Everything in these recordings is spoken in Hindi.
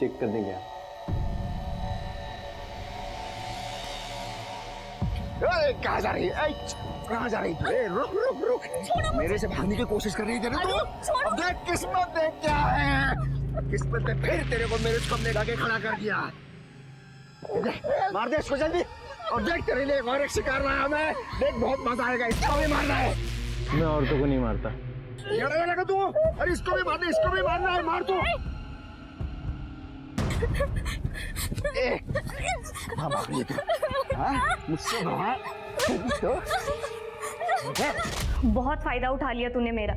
चेक करने गया। कहाँ जा रही है? कहाँ जा रही है? रुक रुक रुक, मेरे से भागने की कोशिश कर रही थी ना तू? देख किस्मत देख क्या है, किस्मत ने फिर तेरे को मेरे सामने लाके खड़ा कर दिया। मार दे इसको जल्दी, और देख तेरे लिए और एक शिकार लाया मैं। देख बहुत मजा आएगा, इसको भी मारना है। मैं औरतों को नहीं मारता। लगा तू, अरे इसको भी मारना, इसको भी मारना है, मार तू। मुझसे बहुत फायदा उठा लिया तूने मेरा,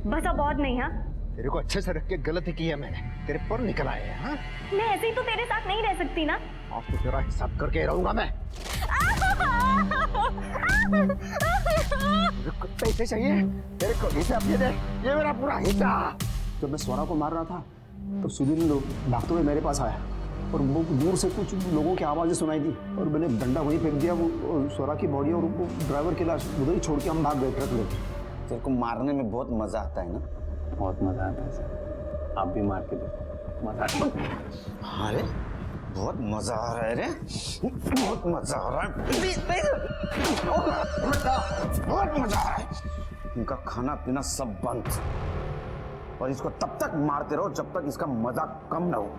बस अब और नहीं। हाँ, तेरे को अच्छे से रख के गलती की है मैंने, तेरे पर निकल आए हैं। हाँ, मैं ऐसे ही तो तेरे साथ नहीं रह सकती ना। अब तो तेरा हिसाब करके रहूंगा मैं। पैसे चाहिए तेरे को? हिसाब ये दे, ये मेरा पूरा हिस्सा। जब मैं स्वरा को मार रहा था तो सुनील लोग भागते हुए मेरे पास आया और वो दूर से कुछ लोगों की आवाज़ें सुनाई दी और मैंने डंडा वहीं फेंक दिया। वो स्वरा की बॉडी और वो ड्राइवर की लाश उधर ही छोड़ के हम भाग गए ट्रक लेकर। तेरे को मारने में बहुत मजा आता है ना? बहुत मजा आता है सर, आप भी मार के देखो, मजा आता है। अरे बहुत मजा आ रहा है रे, बहुत मजा आ रहा है, बहुत मजा आ रहा है। इनका खाना पीना सब बंद, और इसको तब तक मारते रहो जब तक इसका मजा कम ना हो।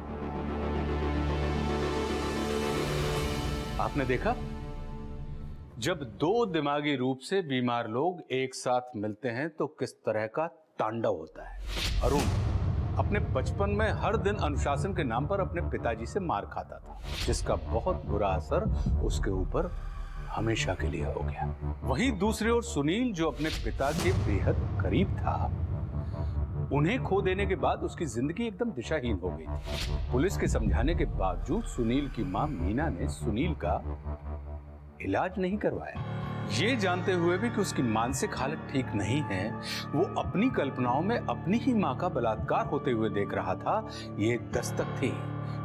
आपने देखा, जब दो दिमागी रूप से बीमार लोग एक साथ मिलते हैं तो किस तरह का तांडव होता है। अरुण अपने बचपन में हर दिन अनुशासन के नाम पर अपने पिताजी से मार खाता था, जिसका बहुत बुरा असर उसके ऊपर हमेशा के लिए हो गया। वहीं दूसरी ओर सुनील, जो अपने पिता के बेहद करीब था, उन्हें खो देने के बाद उसकी जिंदगी एकदम दिशाहीन हो गई थी। पुलिस के समझाने के बावजूद सुनील की मां मीना ने सुनील का इलाज नहीं करवाया। ये जानते हुए भी कि उसकी मानसिक हालत ठीक नहीं है, वो अपनी कल्पनाओं में अपनी ही मां का बलात्कार होते हुए देख रहा था। ये दस्तक थी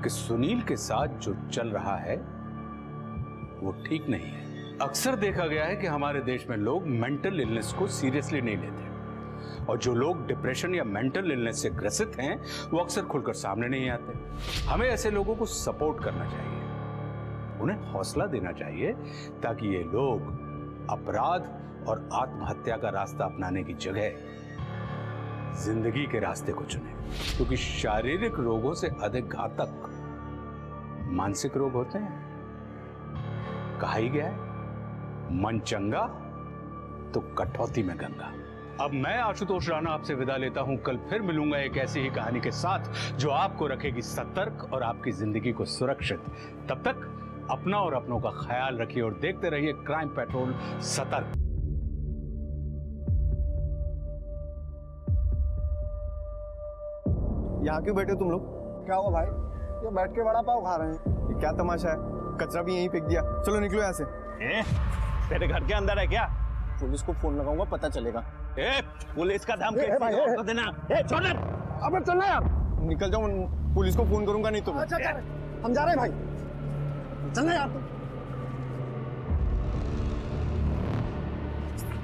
कि सुनील के साथ जो चल रहा है वो ठीक नहीं है। अक्सर देखा गया है कि हमारे देश में लोग मेंटल इलनेस को सीरियसली नहीं लेते, और जो लोग डिप्रेशन या मेंटल इलनेस से ग्रसित हैं वो अक्सर खुलकर सामने नहीं आते। हमें ऐसे लोगों को सपोर्ट करना चाहिए, उन्हें हौसला देना चाहिए, ताकि ये लोग अपराध और आत्महत्या का रास्ता अपनाने की जगह जिंदगी के रास्ते को चुने, क्योंकि शारीरिक रोगों से अधिक घातक मानसिक रोग होते हैं। कहा ही गया है, मन चंगा तो कटौती में गंगा। अब मैं आशुतोष राणा आपसे विदा लेता हूं। कल फिर मिलूंगा एक ऐसी ही कहानी के साथ जो आपको रखेगी सतर्क और आपकी जिंदगी को सुरक्षित। तब तक अपना और अपनों का ख्याल रखिए और देखते रहिए क्राइम पेट्रोल सतर्क। यहाँ क्यों बैठे हो तुम लोग? क्या हुआ भाई? ये बैठ के वड़ा पाव खा रहे हैं। ये क्या तमाशा है? कचरा भी यहीं फेंक दिया। चलो निकलो यहाँ से। तेरे घर के अंदर है क्या? पुलिस को फोन लगाऊंगा, पता चलेगा। पुलिस का धमकी किसी को देना। छोड़ दे। अब चलना यार। निकल जाओ, पुलिस को फोन करूंगा नहीं तो। अच्छा हम जा रहे हैं भाई, चलना यार।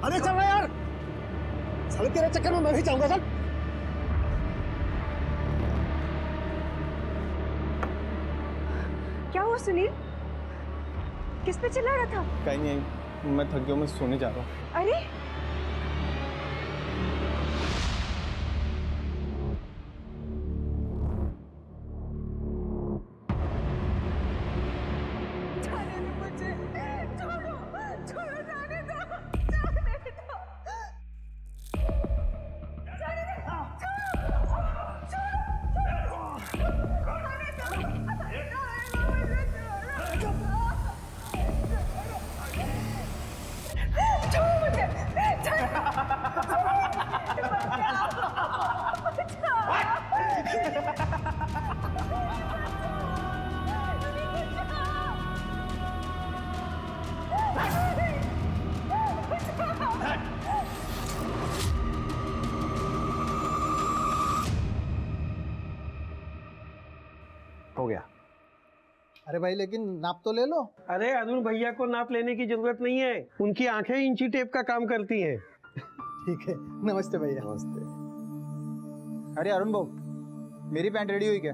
अरे चलना यार, साले तेरे चक्कर में मैं भी जाऊंगा। चल। क्या हुआ सुनील? किस पे चिल्ला रहा था? कहीं नहीं, मैं थक गया, मैं सोने जा रहा हूँ। अरे हो गया। अरे भाई लेकिन नाप तो ले लो। अरे अरुण भैया को नाप लेने की जरूरत नहीं है, उनकी आंखें इंची टेप का काम करती हैं। ठीक है, नमस्ते भैया। नमस्ते। अरे अरुण भाऊ, मेरी पैंट रेडी हुई क्या?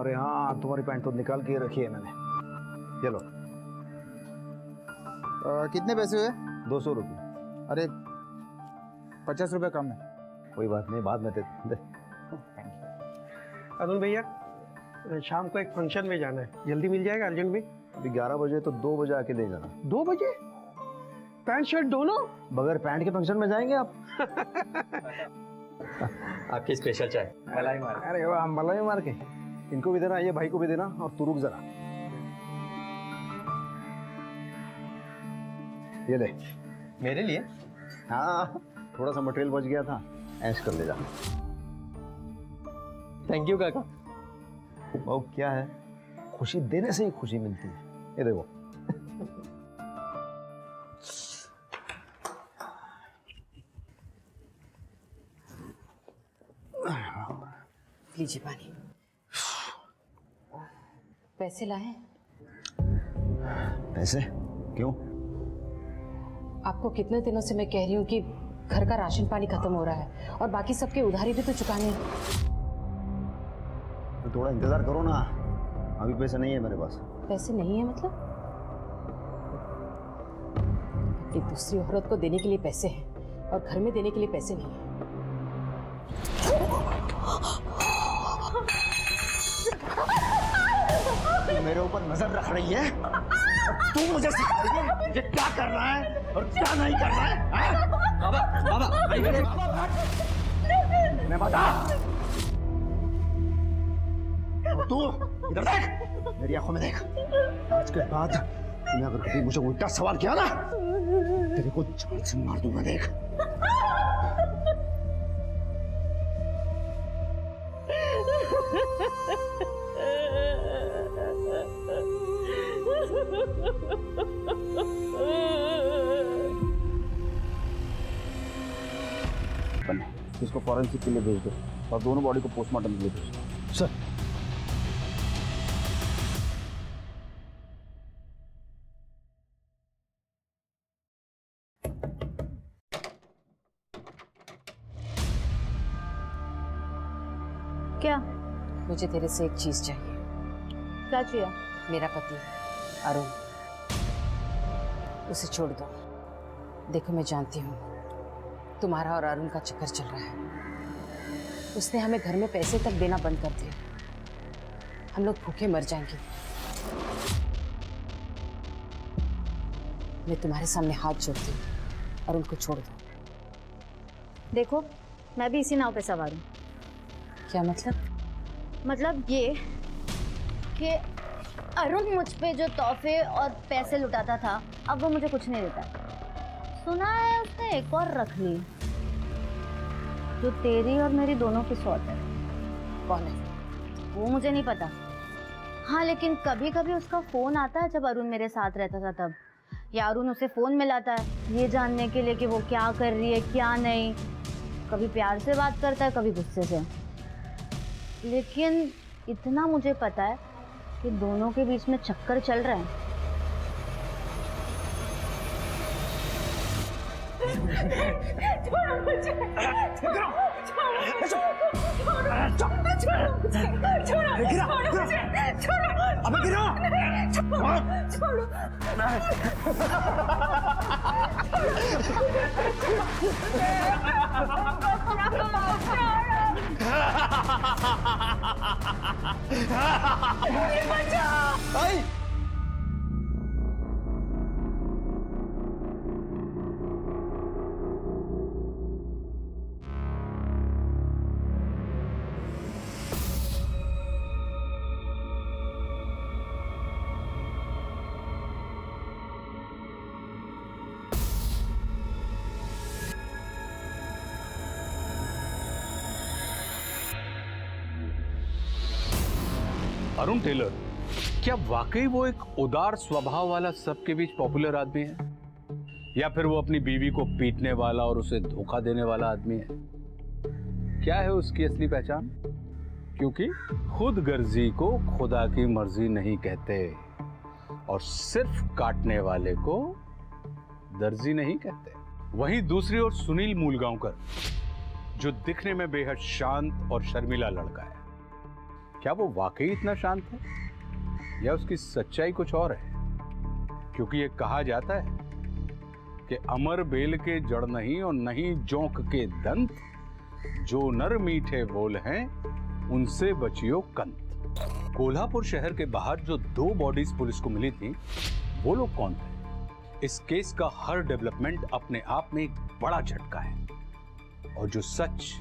अरे हाँ, तुम्हारी पैंट तो निकाल के रखी है मैंने। ये लो। कितने पैसे हुए? 200 रुपये। अरे 50 रुपये कम है। कोई बात नहीं, बाद में दे। अरुण भैया, शाम को एक फंक्शन में जाना है, जल्दी मिल जाएगा अर्जेंट में? अभी 11 बजे तो 2 बजे आके ले जाना। 2 बजे? पैंट शर्ट दोनों? बगैर पैंट के फंक्शन में जाएंगे आप? आपकी स्पेशल चाय मलाई मार। अरे वाह, मलाई मार के। इनको भी देना, ये भाई को भी देना, और तू रुक जरा। ये ले। मेरे लिए? हाँ, थोड़ा सा मटेरियल बच गया था, ऐश कर ले जा। थैंक यू काका। वो क्या है, खुशी देने से ही खुशी मिलती है। ये देखो। लीजिए पानी। पैसे लाए? पैसे? क्यों? आपको कितने दिनों से मैं कह रही हूँ कि घर का राशन पानी खत्म हो रहा है और बाकी सबके उधारी भी तो चुकाने हैं। तो थोड़ा इंतजार करो ना, अभी पैसे नहीं है मेरे पास। पैसे नहीं है मतलब? अपनी दूसरी औरत को देने के लिए पैसे हैं और घर में देने के लिए पैसे नहीं है। मेरे ऊपर नजर रख रही है? तू मुझे सिखाएगी मुझे क्या करना है और क्या नहीं करना है? बाबा, बाबा, मैं बता। तू इधर देख, मेरी आंखों में देख। आज के बाद तूने अगर कभी मुझे उल्टा सवाल किया ना, तेरे को जान से मार दूंगा। देख। इसको फॉरेंसिक के लिए भेज दो और दोनों बॉडी को पोस्टमार्टम के लिए भेज दो। सर। क्या? मुझे तेरे से एक चीज चाहिए। क्या चाहिए? मेरा पति अरुण, उसे छोड़ दो। देखो मैं जानती हूँ तुम्हारा और अरुण का चक्कर चल रहा है। उसने हमें घर में पैसे तक देना बंद कर दिया। हम लोग भूखे मर जाएंगे। मैं तुम्हारे सामने हाथ जोड़ती हूँ, अरुण को छोड़ दो। देखो, मैं भी इसी नाव पे सवार हूँ। क्या मतलब? मतलब ये कि अरुण मुझ पे जो तोहफे और पैसे लुटाता था, अब वो मुझे कुछ नहीं देता। सुना है उसने एक और रख ली, जो तेरी और मेरी दोनों की सौत है। कौन है? वो मुझे नहीं पता। हाँ, लेकिन कभी कभी उसका फोन आता है जब अरुण मेरे साथ रहता था तब, या अरुण उसे फोन मिलाता है ये जानने के लिए कि वो क्या कर रही है क्या नहीं। कभी प्यार से बात करता है, कभी गुस्से से। लेकिन इतना मुझे पता है कि दोनों के बीच में चक्कर चल रहा है। छोड़ो मुझे, छोड़ो, अरुण टेलर, क्या वाकई वो एक उदार स्वभाव वाला सबके बीच पॉपुलर आदमी है, या फिर वो अपनी बीवी को पीटने वाला और उसे धोखा देने वाला आदमी है? क्या है उसकी असली पहचान? क्योंकि खुद गर्जी को खुदा की मर्जी नहीं कहते और सिर्फ काटने वाले को दर्जी नहीं कहते। वहीं दूसरी ओर सुनील मूलगांवकर, जो दिखने में बेहद शांत और शर्मीला लड़का है, क्या वो वाकई इतना शांत है या उसकी सच्चाई कुछ और है? क्योंकि ये कहा जाता है कि अमर बेल के जड़ नहीं और नहीं जोंक के दंत, जो नर मीठे बोल हैं उनसे बचियो कंत। कोल्हापुर शहर के बाहर जो 2 बॉडीज पुलिस को मिली थी, वो लोग कौन थे? इस केस का हर डेवलपमेंट अपने आप में एक बड़ा झटका है, और जो सच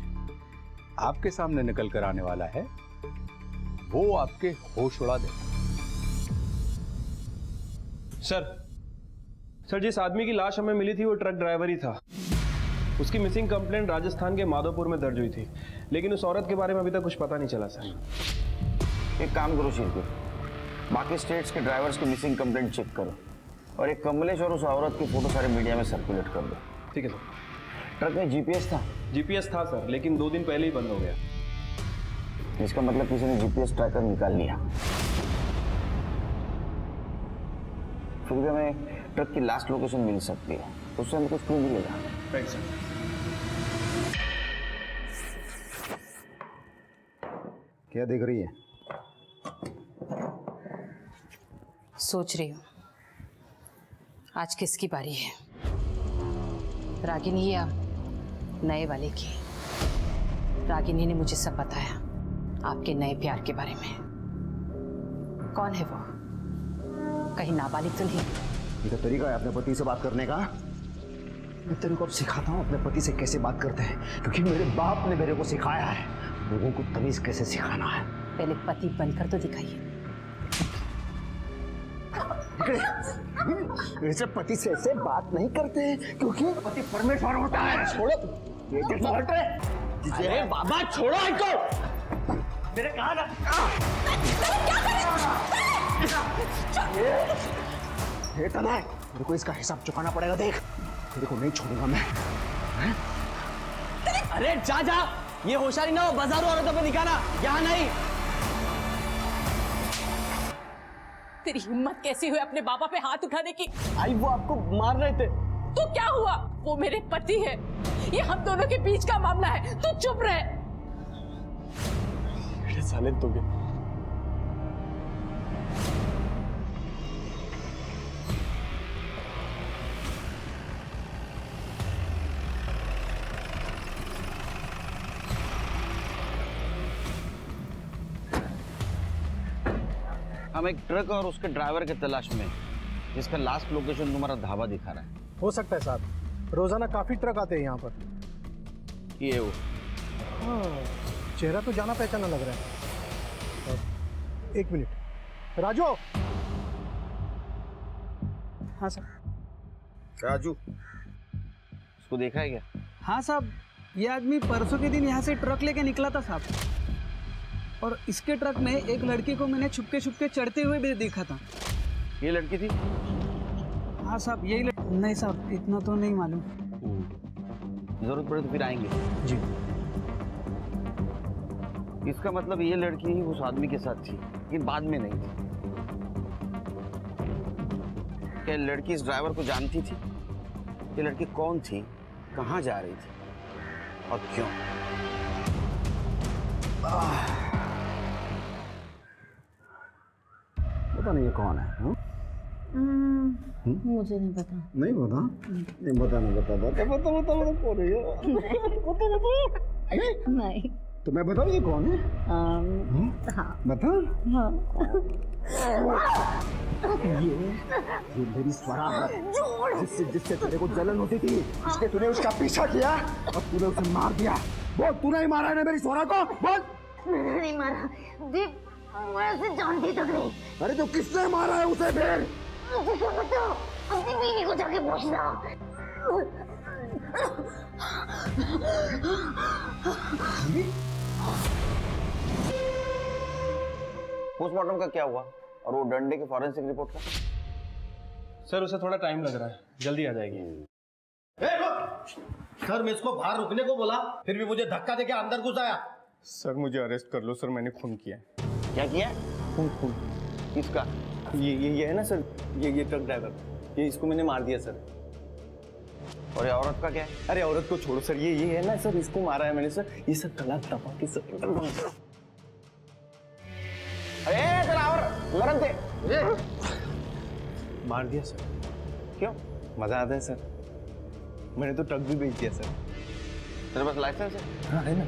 आपके सामने निकल कर आने वाला है वो आपके होश उड़ा देगा। सर जिस आदमी की लाश हमें मिली थी वो ट्रक ड्राइवर ही था। उसकी मिसिंग कंप्लेंट राजस्थान के माधोपुर में दर्ज हुई थी, लेकिन उस औरत के बारे में अभी तक कुछ पता नहीं चला सर। एक काम करो शिरकुट, बाकी स्टेट्स के ड्राइवर्स की मिसिंग कंप्लेंट चेक करो और एक कमलेश और उस औरत की फोटो सारे मीडिया में सर्कुलेट कर दो। ठीक है सर। ट्रक में जीपीएस था? जीपीएस था सर, लेकिन 2 दिन पहले ही बंद हो गया। इसका मतलब किसी ने जीपीएस ट्रैकर निकाल लिया। फिर भी हमें ट्रक की लास्ट लोकेशन मिल सकती है, तो उससे हमें कुछ क्लू मिलेगा। Right sir. क्या देख रही है? सोच रही हूँ आज किसकी बारी है, रागिनी या नए वाले की। रागिनी ने मुझे सब बताया आपके नए प्यार के बारे में। कौन है वो? कहीं नाबालिग तो नहीं? ये तो तरीका है अपने पति से बात करने का। मैं तेरे को अब सिखाता हूँ अपने पति से कैसे बात करते हैं, क्योंकि मेरे बाप ने मेरे को सिखाया है लोगों को तमीज कैसे सिखाना है। पहले पति बनकर तो दिखाइए। ऐसे पति से ऐसे बात नहीं करते हैं, क्योंकि पति परमेश्वर होता है। छोड़ो ये कैसा हट रहे? अरे बाबा छोड़ो इनको, मेरे कहा ना। ये तनाय, मेरे को इसका हिसाब चुकाना पड़ेगा। देख तेरे को नहीं छोड़ूंगा मैं। अरे जा जा, ये होशियारी ना हो बाजारों औरतों पे दिखाना, यहाँ नहीं। तेरी हिम्मत कैसी हुई अपने बाबा पे हाथ उठाने की? आई वो आपको मार रहे थे। तो क्या हुआ? वो मेरे पति है, ये हम दोनों के बीच का मामला है, तू चुप रहे। साले तो गए। हम एक ट्रक और उसके ड्राइवर के तलाश में, जिसका लास्ट लोकेशन तुम्हारा ढाबा दिखा रहा है। हो सकता है साहब, रोजाना काफी ट्रक आते हैं यहाँ पर। ये वो चेहरा तो जाना पहचाना लग रहा है। एक मिनट, राजू। हाँ सर। राजू, इसको देखा है क्या? हाँ साहब, ये आदमी परसों के दिन यहाँ से ट्रक लेके निकला था साहब, और इसके ट्रक में एक लड़की को मैंने छुपके छुपके चढ़ते हुए भी देखा था। ये लड़की थी? हाँ साहब यही नहीं साहब, इतना तो नहीं मालूम। जरूरत पड़े तो फिर आएंगे जी। इसका मतलब ये लड़की ही उस आदमी के साथ थी, लेकिन बाद में नहीं थी। क्या लड़की इस ड्राइवर को जानती थी? ये लड़की कौन थी, कहाँ जा रही थी और क्यों? पता नहीं ये कौन है। मुझे नहीं पता। नहीं पता? नहीं बता, नहीं बता। बता कौन है ये? बता। नहीं। तो मैं बताऊँ ये कौन है? हाँ। बता। हाँ। ये मेरी स्वरा है, जिससे तेरे को जलन होती थी, इसलिए तूने उसका पीछा किया और तूने उसे मार दिया। बोल, तूने ही मारा है ना मेरी स्वरा को? बोल। मैंने नहीं मारा दीप, मैं उसे जानती तक नहीं। अरे तो किसने मारा है उसे फिर? मुझे क्या पता, अपनी बीवी को जाके पूछना। पोस्टमार्टम का क्या हुआ और वो डंडे के फॉरेंसिक रिपोर्ट का? सर उसे थोड़ा टाइम लग रहा है, जल्दी आ जाएगी। सर मैं इसको बाहर रुकने को बोला, फिर भी मुझे धक्का देके अंदर घुस आया। सर मुझे अरेस्ट कर लो सर, मैंने खून किया है। क्या किया? खून। किसका? ये है ना सर, ये ट्रक ड्राइवर, ये इसको मैंने मार दिया सर। और ये औरत का क्या है? अरे औरत को छोड़ो सर, ये है ना सर, इसको मारा है मैंने सर। ये सब गलत दबा के सर। अरे तेरा और मरन थे। मार दिया सर। क्यों? मजा आता है सर। मैंने तो ट्रक भी बेच दिया सर। तेरे पास लाइसेंस है? हाँ है ना।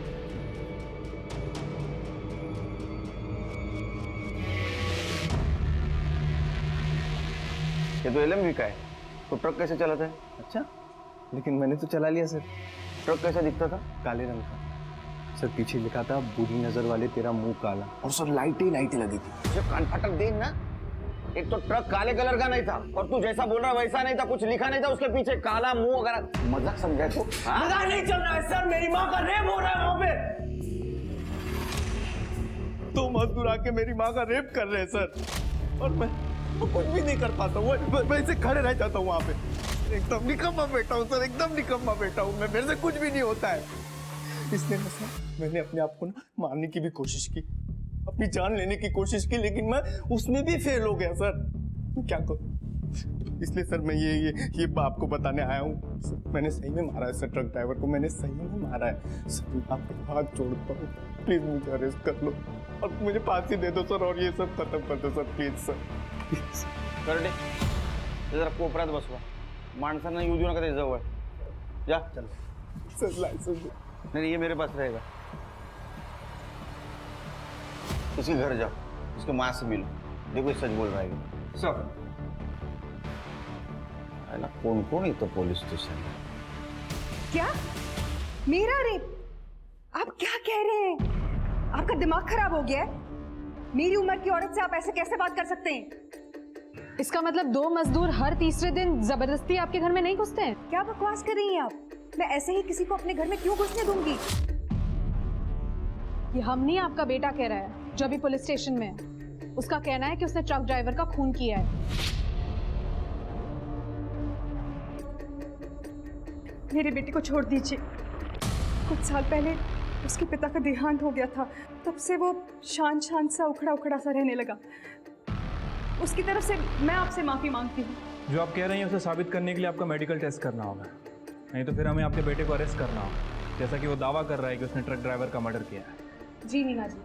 ये तो एलएमवी का है, तो ट्रक कैसे चलाता है? अच्छा, लेकिन मैंने तो चला लिया सर। ट्रक कैसा दिखता था? काले रंग का सर। पीछे लिखा था बुरी नजर वाले तेरा मुंह काला। और सर लाइटें लगी थी। जो कान फटक देख ना, एक तो ट्रक काले कलर का नहीं था और तू जैसा बोल रहा वैसा नहीं था, कुछ लिखा नहीं था उसके पीछे, काला मुंह वगैरह। मजाक समझा तो? मजाक नहीं चल रहा है सर, मेरी माँ का रेप हो रहा है वहाँ पे। तो मजदूर आके मेरी माँ का रेप कर रहे हैं सर, और मैं कुछ भी नहीं कर पाता हूँ। मैं ऐसे खड़े रह जाता हूँ वहाँ पे। एकदम निकम्मा बैठा हूँ सर, एकदम निकम्मा बैठा हूँ मैं। मेरे से कुछ भी नहीं होता है। इसलिए ना सर, मैंने अपने आप को ना मारने की भी कोशिश की, अपनी जान लेने की कोशिश की, लेकिन मैं उसमें भी फेल हो गया सर। मैं क्या करूँ? इसलिए सर मैं ये आपको बताने आया हूँ। मैंने सही में मारा है सर, ट्रक ड्राइवर को मैंने सही में मारा है सर। मैं आपके हाथ जोड़ता हूँ, प्लीज मुझे अरेस्ट कर लो और मुझे फांसी दे दो सर, और ये सब खत्म कर दो सर, प्लीज सर। कर दे जरा कोपऱ्यात बसवा, माणसांना येऊ देऊ नका त्याच्या जवळ। जा चल सर लाइसेंस नहीं, ये मेरे पास रहेगा। इसके घर जाओ, इसके माँ से मिलो, देखो सच बोल रहा है सर। है ना, कौन कौन है तो पुलिस स्टेशन में। क्या? मेरा रेप? आप क्या कह रहे हैं? आपका दिमाग खराब हो गया है? मेरी उम्र की औरत से आप ऐसे कैसे बात कर सकते हैं? इसका मतलब 2 मजदूर हर तीसरे दिन जबरदस्ती आपके घर में नहीं घुसते हैं? क्या बकवास कर रही हैं आप? मैं ऐसे ही किसी को अपने घर में क्यों घुसने दूंगी? ये हम नहीं, आपका बेटा कह रहा है जो अभी पुलिस स्टेशन में है। उसका कहना है कि उसने ट्रक ड्राइवर का खून किया है। मेरे बेटे को छोड़ दीजिए। कुछ साल पहले उसके पिता का देहांत हो गया था, तब से वो शांत सा उखड़ा सा रहने लगा। उसकी तरफ से मैं आपसे माफी मांगती हूँ। जो आप कह रही हैं उसे साबित करने के लिए आपका मेडिकल टेस्ट करना होगा, नहीं तो फिर हमें आपके बेटे को अरेस्ट करना होगा, जैसा कि वो दावा कर रहा है कि उसने ट्रक ड्राइवर का मर्डर किया है। जी नीना जी,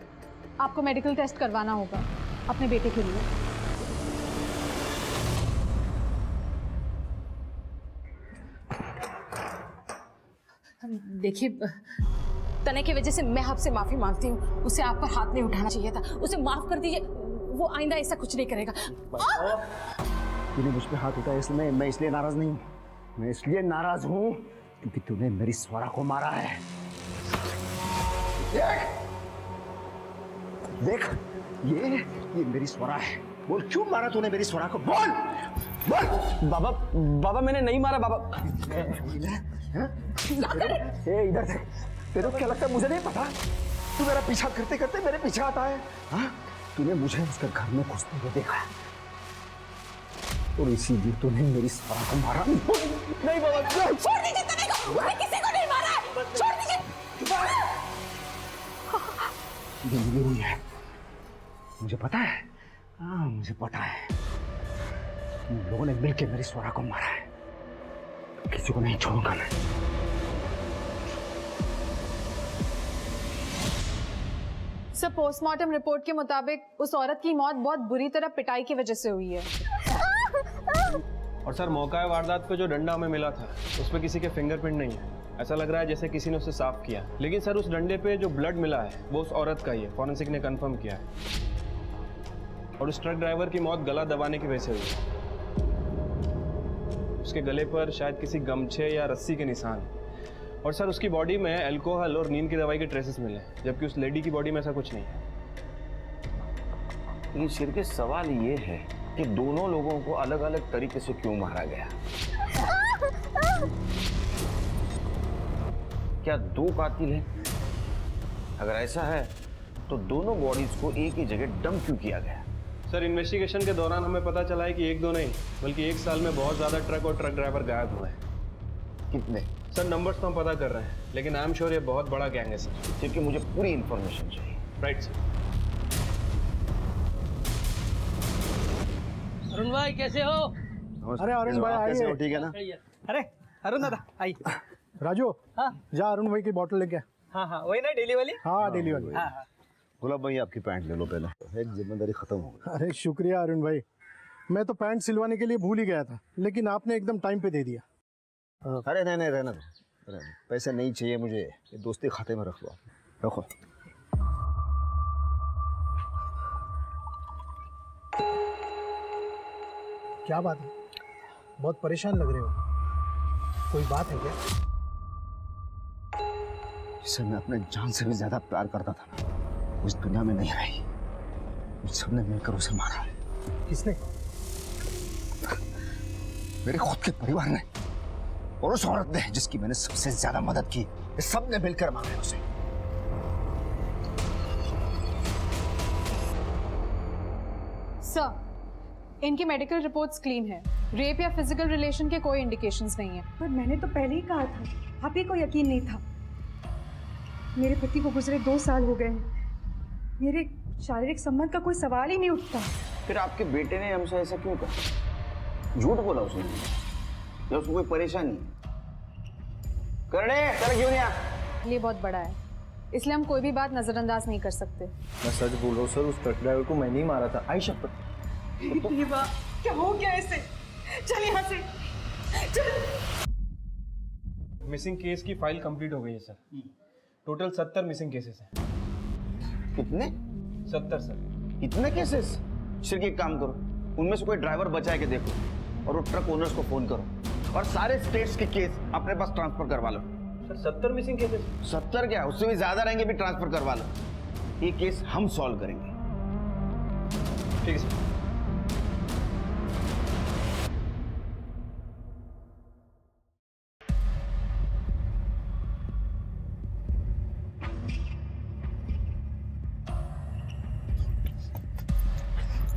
आपको मेडिकल टेस्ट करवाना होगा अपने बेटे के लिए। देखिए, तने की वजह से मैं आपसे माफी मांगती हूँ। उसे आप पर हाथ नहीं उठाना चाहिए था। उसे माफ कर दीजिए, वो आइंदा ऐसा कुछ नहीं करेगा। तूने मुझ पे हाथ उठाया इसलिए मैं इसलिए नाराज नहीं हूँ। मैं इसलिए नाराज हूँ क्योंकि तूने मेरी स्वरा को मारा है। देख ये मेरी स्वरा है। बोल क्यों मारा तूने मेरी स्वरा को? बोल बोल। बाबा मैंने नहीं मारा बाबा। इधर से तेरे को क्या लगता है मुझे नहीं पता? तू मेरा पीछा करते करते मेरे पीछे आता है। हाँ, तूने मुझे उसके घर में घुसते हुए देखा है और इसीलिए तूने मेरी स्वरा को मारा। नहीं बाबा, छोड़ दीजिए तने को। मैं किसी को नहीं मारा है। छोड़ दीजिए। ये मिली हुई है, मुझे पता है। हाँ मुझे पता है, तुम लोगों ने मिलकर मेरी स्वरा को मारा है। किसी को नहीं छोड़ूंगा मैं। सर, पोस्टमार्टम रिपोर्ट के मुताबिक उस औरत की मौत बहुत बुरी तरह पिटाई की वजह से हुई है। और सर, मौका वारदात पे जो डंडा हमें मिला था उस पर किसी के फिंगरप्रिंट नहीं है। ऐसा लग रहा है जैसे किसी ने उसे साफ किया। लेकिन सर, उस डंडे पे जो ब्लड मिला है वो उस औरत का ही है, फॉरेंसिक ने कंफर्म किया है। और उस ट्रक ड्राइवर की मौत गला दबाने की वजह से हुई है। उसके गले पर शायद किसी गमछे या रस्सी के निशान हैं। और सर, उसकी बॉडी में अल्कोहल और नींद की दवाई के ट्रेसेस मिले, जबकि उस लेडी की बॉडी में ऐसा कुछ नहीं है। लेकिन सिर के सवाल ये है कि दोनों लोगों को अलग अलग तरीके से क्यों मारा गया? क्या 2 कातिल हैं? अगर ऐसा है तो दोनों बॉडीज को एक ही जगह डंप क्यों किया गया? सर, इन्वेस्टिगेशन के दौरान हमें पता चला है कि 1-2 नहीं बल्कि 1 साल में बहुत ज्यादा ट्रक और ट्रक ड्राइवर गायब हुए हैं। कितने? सर, नंबर्स तो हम पता कर रहे हैं, लेकिन आई एम श्योर ये बहुत बड़ा गैंग है सर। क्योंकि मुझे पूरी इंफॉर्मेशन चाहिए। Right sir. अरुण भाई कैसे हो? अरे अरुण भाई आइए। ठीक है ना? अरे अरुण दादा आइए। राजू, हाँ जा अरुण भाई की बोतल लेके आ। हाँ वही ना डेली वाली। हाँ डेली वाली। हाँ गुलाब भाई आपकी पैंट ले लो पहले, एक जिम्मेदारी खत्म हो गई। अरे शुक्रिया अरुण भाई, मैं तो पैंट सिलवाने के लिए भूल ही गया था, लेकिन आपने एकदम टाइम पे दे दिया। अरे नहीं रहना दो, पैसे नहीं चाहिए मुझे, ये दोस्ती खाते में रख लो, रखो। क्या बात है, बहुत परेशान लग रहे हो, कोई बात है क्या? जिसे मैं अपने जान से भी ज्यादा प्यार करता था ना, उस दुनिया में नहीं रही। उन सबने मिलकर उसे मारा है। किसने? मेरे खुद के परिवार ने और उस औरत ने जिसकी मैंने सबसे ज्यादा मदद की, ये सब ने मिलकर मारा उसे। सर, इनकी मेडिकल रिपोर्ट्स क्लीन है, रेप या फिजिकल रिलेशन के कोई इंडिकेशंस नहीं है। पर मैंने तो पहले ही कहा था, आप ही को यकीन नहीं था। मेरे पति को गुजरे 2 साल हो गए हैं, मेरे शारीरिक संबंध का कोई सवाल ही नहीं उठता। फिर आपके बेटे ने हमसे ऐसा क्यों कहा? झूठ बोला उसने या उसको कोई परेशानी? कर क्यों नहीं आ? ये बहुत बड़ा है, इसलिए हम कोई भी बात नजरअंदाज नहीं कर सकते। मैं सच बोल रहा हूँ सर, उस ट्रक ड्राइवर को मैंने ही मारा था, आई शपथ। क्या हो गया ऐसे? चल यहाँ से चल। मिसिंग केस की फाइल कंप्लीट हो गई है सर। टोटल 70 मिसिंग केसेस हैं। कितने? 70 सर। इतने केसेस? सिर्फ एक काम करो, उनमें से कोई ड्राइवर बचा के देखो और वो ट्रक ओनर्स को फोन करो और सारे स्टेट्स के केस अपने पास ट्रांसफर करवा लो। Sir 70 missing cases? 70 क्या, उससे भी ज्यादा रहेंगे, भी ट्रांसफर करवा लो। ये केस हम सॉल्व करेंगे। ठीक है सर।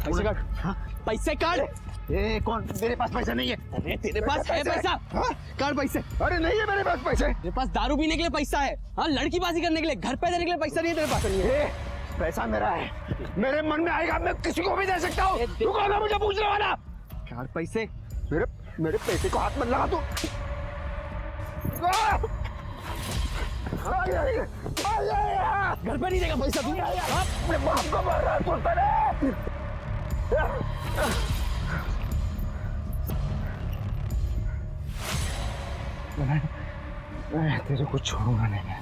पैसे काट। हाँ? पैसे काट। ए कौन? मेरे पास पैसा नहीं है। अरे तेरे पास है पैसा? हाँ? काट पैसे। अरे नहीं है मेरे पास पैसे। तेरे पास दारू पीने के लिए पैसा है, हाँ लड़की बाजी करने के लिए, घर पे देने के लिए पैसा नहीं है तेरे पास? ए, पैसा मेरा है, मेरे मन में आएगा मैं किसी को भी दे सकता हूँ। तू कौन है मुझे पूछने वाला? काट पैसे। मेरे पैसे को हाथ मत लगा तू। घर पे नहीं देगा पैसा तू? अपने बाप को मार रहा है तू। मैं तेरे को छोड़ूंगा नहीं,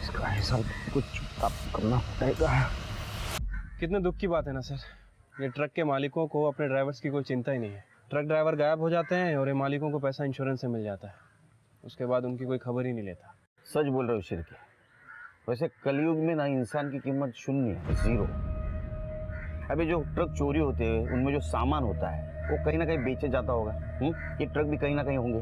इसका हिसाब कुछ करना पड़ेगा। कितने दुख की बात है ना सर, ये ट्रक के मालिकों को अपने ड्राइवर्स की कोई चिंता ही नहीं है। ट्रक ड्राइवर गायब हो जाते हैं और ये मालिकों को पैसा इंश्योरेंस से मिल जाता है, उसके बाद उनकी कोई खबर ही नहीं लेता। सच बोल रहे हो शिरके। वैसे कलयुग में ना इंसान की कीमत शून्य है, 0। अभी जो ट्रक चोरी होते हैं उनमें जो सामान होता है वो कहीं ना कहीं बेचे जाता होगा। ये ट्रक भी कहीं ना कहीं होंगे।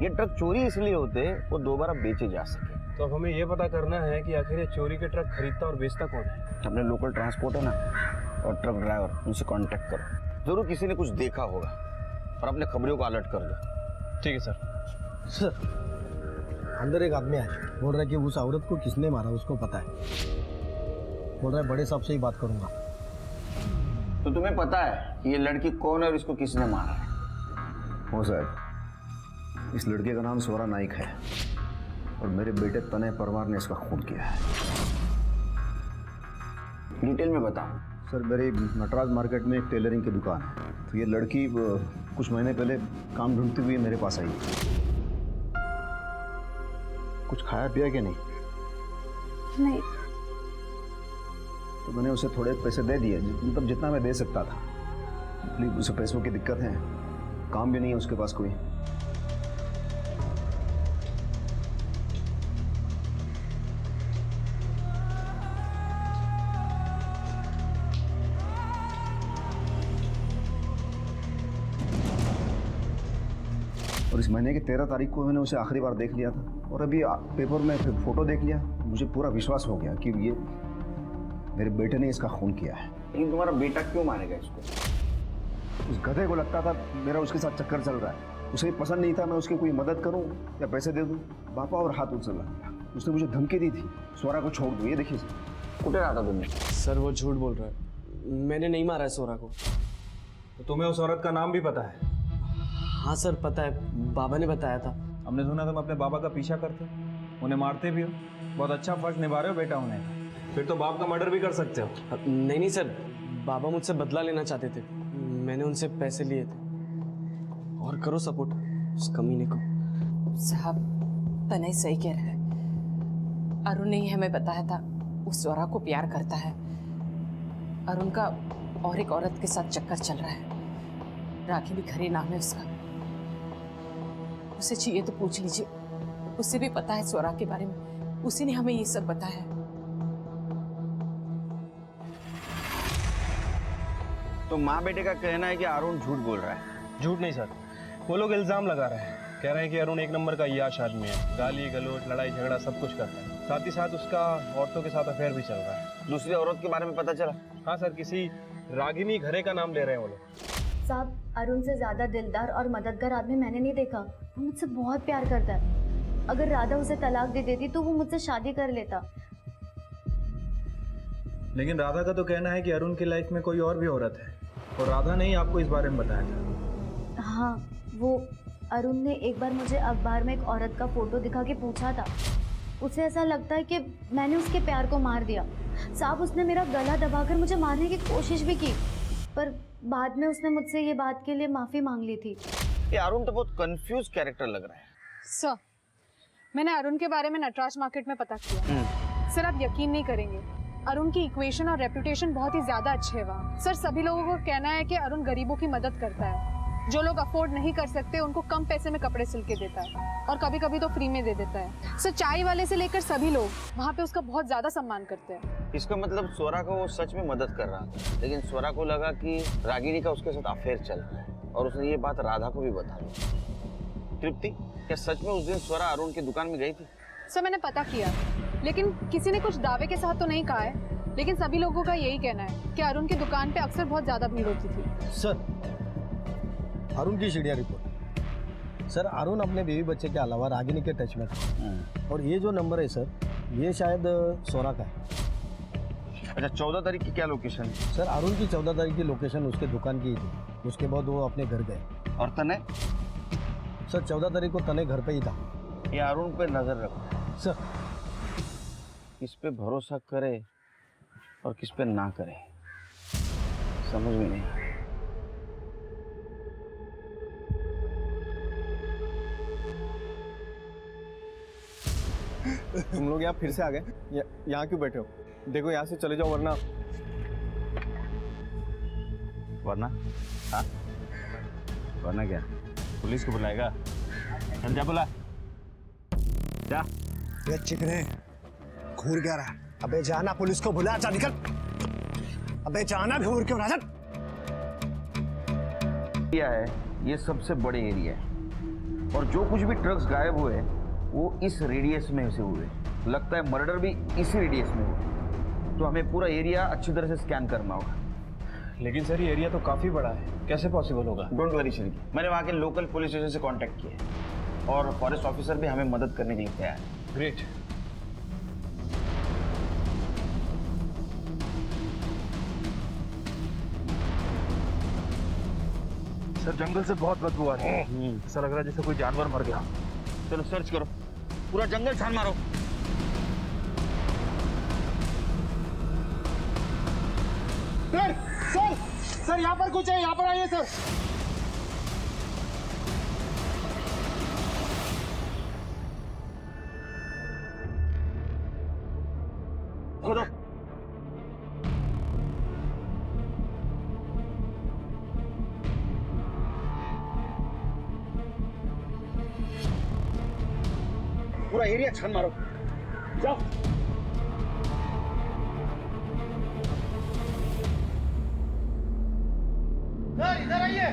ये ट्रक चोरी इसलिए होते हैं वो दोबारा बेचे जा सके। तो हमें ये पता करना है कि आखिर ये चोरी के ट्रक खरीदता और बेचता कौन है। अपने लोकल ट्रांसपोर्ट है ना और ट्रक ड्राइवर, उनसे कांटेक्ट करो, जरूर किसी ने कुछ देखा होगा और अपने खबरों को अलर्ट कर दो। ठीक है सर। सर अंदर एक आदमी है, बोल रहा है कि उस औरत को किसने मारा उसको पता है, बोल रहा है बड़े साहब से ही बात करूंगा। तो तुम्हें पता है कि ये लड़की कौन है और इसको किसने मारा है? हो साहब, इस लड़के का नाम स्वरा नाइक है और मेरे बेटे तनय परमार ने इसका खून किया है। डिटेल में बताओ। सर मेरी नटराज मार्केट में एक टेलरिंग की दुकान है, तो ये लड़की कुछ महीने पहले काम ढूंढती हुई मेरे पास आई। कुछ खाया पिया कि नहीं? नहीं। तो मैंने उसे थोड़े पैसे दे दिए, मतलब जितना मैं दे सकता था। प्लीज, उसे पैसों की दिक्कत है, काम भी नहीं है उसके पास कोई। और इस महीने की 13 तारीख को मैंने उसे आखिरी बार देख लिया था और अभी पेपर में फिर फोटो देख लिया, मुझे पूरा विश्वास हो गया कि ये मेरे बेटे ने इसका खून किया है। लेकिन तुम्हारा बेटा क्यों मारेगा इसको? उस गधे को लगता था मेरा उसके साथ चक्कर चल रहा है, उसे पसंद नहीं था मैं उसकी कोई मदद करूं या पैसे दे दूं। बापा और हाथ उछल रहा, उसने मुझे धमकी दी थी स्वरा को छोड़ दो। ये देखिए सर। उठे रहा था तुमने? सर वो झूठ बोल रहा है, मैंने नहीं मारा है स्वरा को। तो तुम्हें उस औरत का नाम भी पता है? हाँ सर पता है, बाबा ने बताया था। हमने सुना तुम अपने बाबा का पीछा करते, उन्हें मारते भी हो। बहुत अच्छा फर्ज निभा रहे हो बेटा उन्हें। फिर तो बाप का मर्डर भी कर सकते हो। नहीं सर, बाबा मुझसे बदला लेना चाहते थे, मैंने उनसे पैसे लिए थे। और करो सपोर्ट उस कमीने को। साहब, तनय सही कह रहा है। अरुण ने ही हमें बताया था उस स्वरा को प्यार करता है। अरुण का और एक औरत के साथ चक्कर चल रहा है, राखी भी खरी नाम है उसका। उसे चाहिए तो पूछ लीजिए, उसे भी पता है स्वरा के बारे में, उसी ने हमें ये सब बताया है। तो माँ बेटे का कहना है कि अरुण झूठ बोल रहा है। झूठ नहीं सर, वो लोग इल्जाम लगा रहे हैं, कह रहे हैं कि अरुण एक नंबर का याश आदमी है, गाली गलौज लड़ाई झगड़ा सब कुछ करता है। साथ ही साथ उसका औरतों के साथ अफेयर भी चल रहा है। दूसरी औरत के बारे में पता चला? हाँ सर, किसी रागिनी घरे का नाम ले रहे हैं वो लोग। साहब, अरुण से ज्यादा दिलदार और मददगार आदमी मैंने नहीं देखा। वो मुझसे बहुत प्यार करता है। अगर राधा उसे तलाक दे देती तो वो मुझसे शादी कर लेता। लेकिन राधा का तो कहना है कि अरुण की लाइफ में कोई और भी औरत है, और राधा ने ही आपको इस बारे में बताया था। हाँ, वो अरुण ने एक बार मुझे अखबार में एक औरत का फोटो दिखा के पूछा था। उसे ऐसा लगता है कि मैंने उसके प्यार को मार दिया। साहब, उसने मेरा गला दबाकर मुझे मारने की कोशिश भी की, पर बाद में उसने मुझसे ये बात के लिए माफ़ी मांग ली थी। ये अरुण तो बहुत कंफ्यूज कैरेक्टर लग रहा है। सर, मैंने अरुण के बारे में नटराज मार्केट में पता किया। सर, आप यकीन नहीं करेंगे, अरुण की इक्वेशन और रेपुटेशन बहुत ही ज्यादा अच्छे है वहाँ। सर, सभी लोगों को कहना है कि अरुण गरीबों की मदद करता है। जो लोग अफोर्ड नहीं कर सकते उनको कम पैसे में कपड़े सिल के देता है, और कभी कभी तो फ्री में दे देता है। सर, चाय वाले से लेकर सभी लोग वहाँ पे उसका बहुत ज्यादा सम्मान करते हैं। इसका मतलब स्वरा को वो सच में मदद कर रहा था, लेकिन स्वरा को लगा कि रागिनी का उसके साथ अफेयर चल रहा है, और उसने ये बात राधा को भी बता दी। तृप्ति, क्या सच में उस दिन स्वरा अरुण की दुकान में गई थी? सर, मैंने पता किया, लेकिन किसी ने कुछ दावे के साथ तो नहीं कहा है, लेकिन सभी लोगों का यही कहना है कि अरुण की दुकान पे अक्सर बहुत ज्यादा भीड़ होती थी। सर, अरुण की शीडिया रिपोर्ट। सर, अरुण अपने बीवी बच्चे के अलावा रागिनी के टच में था, और ये जो नंबर है सर, ये शायद स्वरा का है। अच्छा, 14 तारीख की क्या लोकेशन है? सर, अरुण की 14 तारीख की लोकेशन उसके दुकान की ही थी। उसके बाद वो अपने घर गए। और तने? सर, 14 तारीख को तने घर पे ही था। ये अरुण पे नजर रखो सर। किस पे भरोसा करे और किस पे ना करे, समझ में नहीं। तुम लोग यहाँ फिर से आ गए? यहाँ क्यों बैठे हो? देखो, यहाँ से चले जाओ वरना। वरना? हाँ, वरना क्या? पुलिस को बुलाएगा? चल जा, बुला जा। ये चिकने घूर क्या रहा? अबे जाना, पुलिस को बुला, जा निकल। अबे जाना, घूर क्यों रहा? एरिया है ये, सबसे बड़े एरिया है, और जो कुछ भी ड्रग्स गायब हुए वो इस रेडियस में से हुए। लगता है मर्डर भी इसी रेडियस में हुआ, तो हमें पूरा एरिया अच्छी तरह से स्कैन करना होगा। लेकिन सर, ये एरिया तो काफी बड़ा है, कैसे पॉसिबल होगा? डोंट वरी श्री, मैंने वहाँ के लोकल पुलिस स्टेशन से कांटेक्ट किया है, और फॉरेस्ट ऑफिसर भी हमें मदद करने के लिए तैयार है। ग्रेट। सर, जंगल से बहुत बदबू आ रही है। ऐसा लग रहा है जैसे कोई जानवर मर गया। चलो सर्च करो, पूरा जंगल छान मारो। सर, यहाँ पर कुछ है, यहाँ पर आइए सर। खोदो। पूरा एरिया छान मारो, जाओ। इधर आइए।